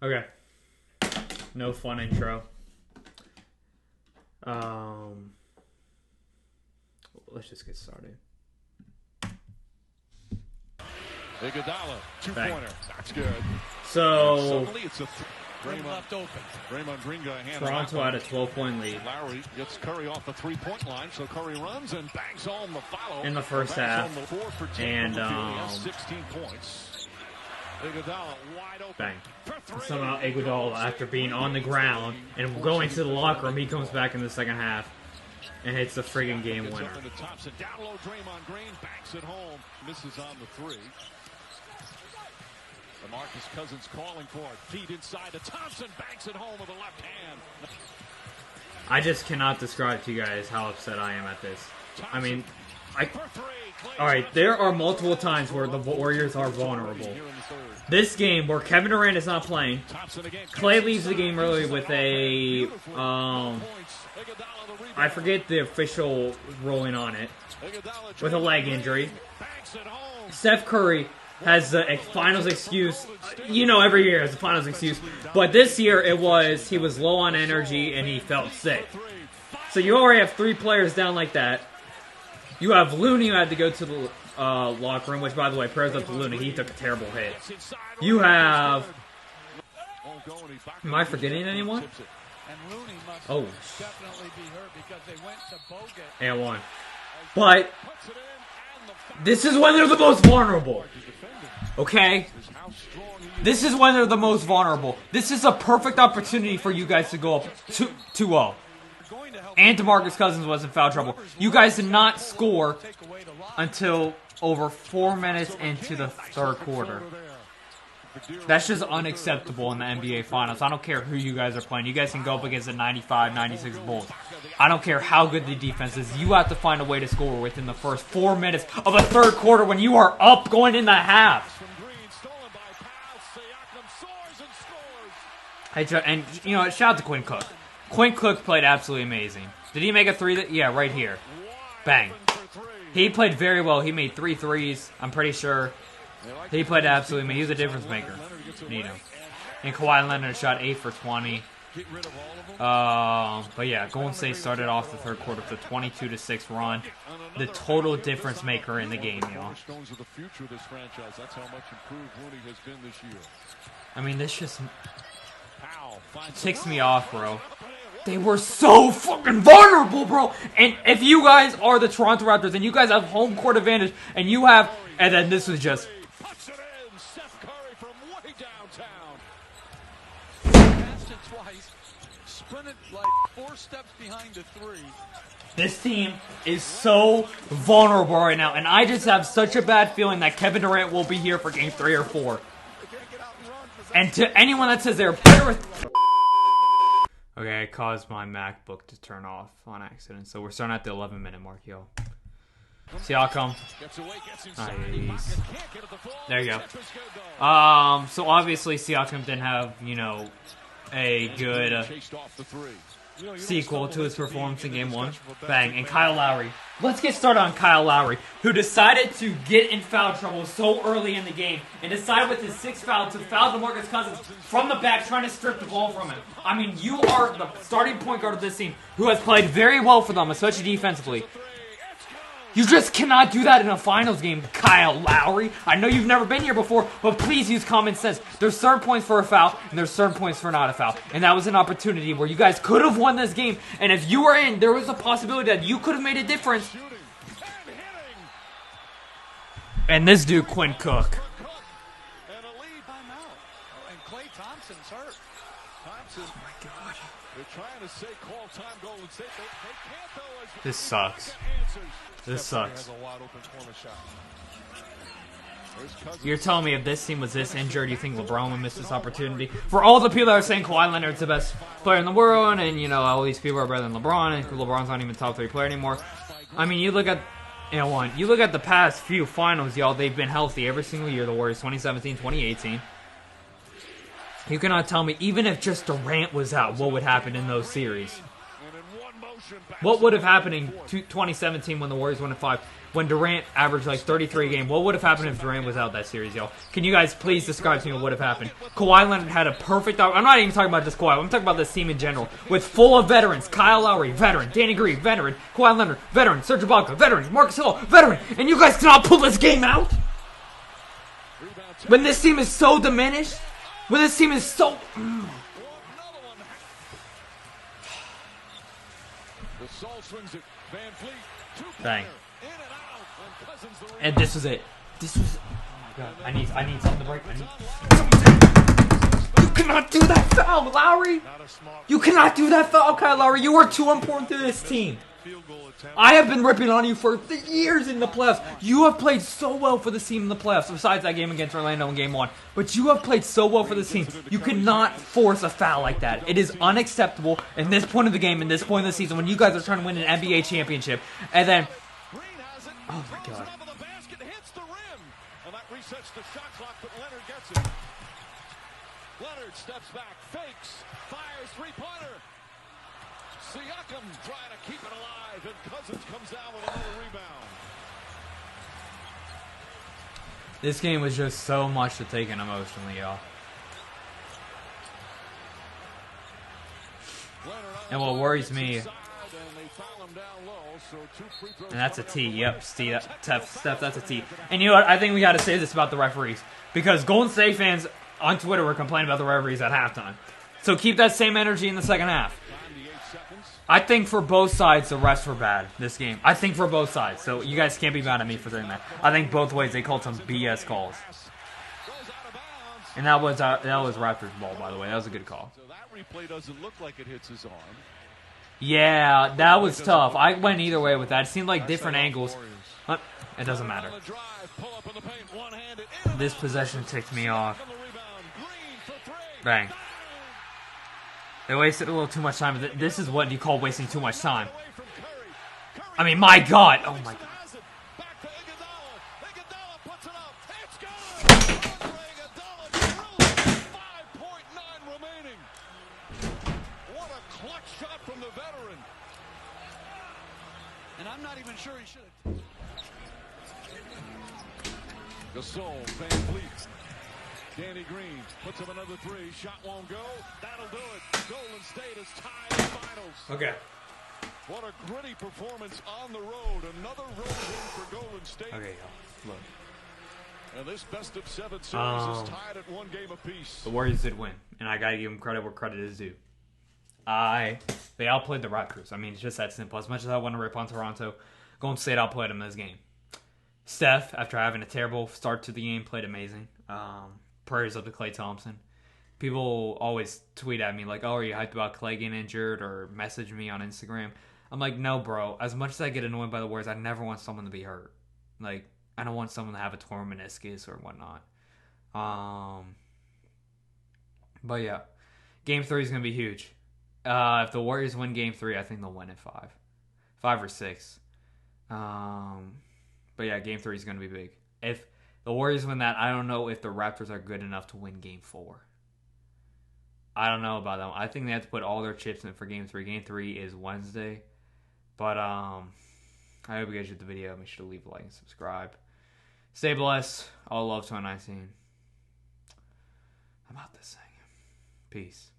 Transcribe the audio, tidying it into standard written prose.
Okay. No fun intro. Let's just get started. Iguodala, two-pointer. That's good. So, Suddenly it's a left open. Draymond Green got a hand Toronto on had a 12-point lead Lowry gets Curry off the three-point line, so Curry runs and bangs home the follow. in the first half. And, 16 points. Iguodala wide open. bang. Somehow Iguodala, after being on the ground and going to the locker room, he comes back in the second half and hits the friggin' game winner. Down low, Draymond Green banks it home. Misses on the three. DeMarcus Cousins calling for it. Feed inside to Thompson. Banks it home with a left hand. I just cannot describe to you guys how upset I am at this. I mean, alright, there are multiple times where the Warriors are vulnerable. This game where Kevin Durant is not playing, Clay leaves the game early with a, I forget the official ruling on it, with a leg injury. Steph Curry has the finals excuse. You know, every year has the finals excuse. But this year it was he was low on energy and he felt sick. So you already have three players down like that. You have Looney who had to go to the locker room, which, by the way, prayers up to Looney. He took a terrible hit. You have... Am I forgetting anyone? Oh. And one. But this is when they're the most vulnerable. Okay? This is when they're the most vulnerable. This is a perfect opportunity for you guys to go up 2-0. And DeMarcus Cousins was in foul trouble. You guys did not score until over 4 minutes into the third quarter. That's just unacceptable in the NBA Finals. I don't care who you guys are playing. You guys can go up against the 95, 96 Bulls. I don't care how good the defense is. You have to find a way to score within the first 4 minutes of a third quarter when you are up going in the half. And, you know, shout out to Quinn Cook. Quinn Cook played absolutely amazing. Did he make a three? Yeah, right here. Bang. He played very well. He made 3 threes, I'm pretty sure. He played absolutely amazing. He was a difference maker. Need him. And Kawhi Leonard shot 8 for 20. But yeah, Golden State started off the third quarter with a 22-6 run. The total difference maker in the game, y'all. I mean, this just ticks me off, bro. They were so fucking vulnerable, bro. And if you guys are the Toronto Raptors and you guys have home court advantage and you have, and then this was just. Puts it in. Steph Curry from way downtown. Passed it twice. Sprinted like 4 steps behind the three. This team is so vulnerable right now, and I just have such a bad feeling that Kevin Durant will be here for game 3 or 4. And to anyone that says they're better with... Okay, I caused my MacBook to turn off on accident, so we're starting at the 11-minute mark, yo. Siakam. Nice. There you go. So obviously Siakam didn't have, you know, a good sequel to his performance in Game 1. Bang. And Kyle Lowry. Let's get started on Kyle Lowry, who decided to get in foul trouble so early in the game and decided with his 6th foul to foul DeMarcus Cousins from the back, trying to strip the ball from him. I mean, you are the starting point guard of this team who has played very well for them, especially defensively. You just cannot do that in a finals game, Kyle Lowry. I know you've never been here before, but please use common sense. There's certain points for a foul, and there's certain points for not a foul. And that was an opportunity where you guys could have won this game. And if you were in, there was a possibility that you could have made a difference. And this dude, Quinn Cook. Oh my God. This sucks. This sucks. You're telling me if this team was this injured, you think LeBron would miss this opportunity? For all the people that are saying Kawhi Leonard's the best player in the world, and, you know, all these people are better than LeBron, and LeBron's not even top 3 player anymore. I mean, you look at, you look at the past few finals, y'all, they've been healthy every single year, the Warriors, 2017, 2018. You cannot tell me, even if just Durant was out, what would happen in those series. What would have happened in 2017 when the Warriors won in 5? When Durant averaged like 33 a game? What would have happened if Durant was out that series, y'all? Can you guys please describe to me what would have happened? Kawhi Leonard had a perfect... I'm not even talking about just Kawhi. I'm talking about this team in general. With full of veterans. Kyle Lowry, veteran. Danny Green, veteran. Kawhi Leonard, veteran. Serge Ibaka, veteran. Marcus Hill, veteran. And you guys cannot pull this game out? When this team is so diminished? When this team is so... Bang. And this was it. This was... Oh my god. I need something to break. You cannot do that foul, Lowry! You cannot do that foul, Kyle Lowry. You are too important to this team. I have been ripping on you for years in the playoffs. You have played so well for this team in the playoffs, besides that game against Orlando in Game 1. But you have played so well for this team. You cannot force a foul like that. It is unacceptable in this point of the game, in this point of the season, when you guys are trying to win an NBA championship. And then... Oh my god. Leonard steps back, fakes, fires three-pointer. Siakam trying to keep it alive, and Cousins comes down with another rebound. This game was just so much to take in emotionally, y'all. And what worries me, and that's a T. Yep, Steph, that's a T. And you know what? I think we got to say this about the referees, because Golden State fans on Twitter were complaining about the referees at halftime. So keep that same energy in the second half. I think for both sides, the refs were bad this game. I think for both sides. So you guys can't be mad at me for saying that. I think both ways they called some BS calls. And that was Raptors ball, by the way. That was a good call. So that replay doesn't look like it hits his arm. Yeah, that was tough. I went either way with that. It seemed like different angles. But it doesn't matter. This possession ticked me off. Bang. They wasted a little too much time. This is what you call wasting too much time. I mean, my God. Oh, my God. What a clutch shot from the veteran. And I'm not even sure he should have. Gasol, VanVleet. Danny Green puts up another three. Shot won't go. That'll do it. Golden State is tied in the finals. Okay. What a gritty performance on the road. Another road win for Golden State. Okay, y'all. Look. And this best of 7 series is tied at 1 game apiece. The Warriors did win, and I gotta give them credit where credit is due. They outplayed the Raptors. I mean, it's just that simple. As much as I want to rip on Toronto, Golden State outplayed them in this game. Steph, after having a terrible start to the game, played amazing. Prayers up to Klay Thompson. People always tweet at me like, oh, are you hyped about Klay getting injured, or message me on Instagram. I'm like, no, bro. As much as I get annoyed by the Warriors, I never want someone to be hurt. Like, I don't want someone to have a torn meniscus or whatnot. But yeah, Game 3 is going to be huge. If the Warriors win Game 3, I think they'll win in 5. 5 or 6. But yeah, Game 3 is going to be big. If the Warriors win that, I don't know if the Raptors are good enough to win Game 4. I don't know about them. I think they have to put all their chips in for Game 3. Game 3 is Wednesday. But I hope you guys enjoyed the video. Make sure to leave a like and subscribe. Stay blessed. All love 2019. I'm out this thing. Peace.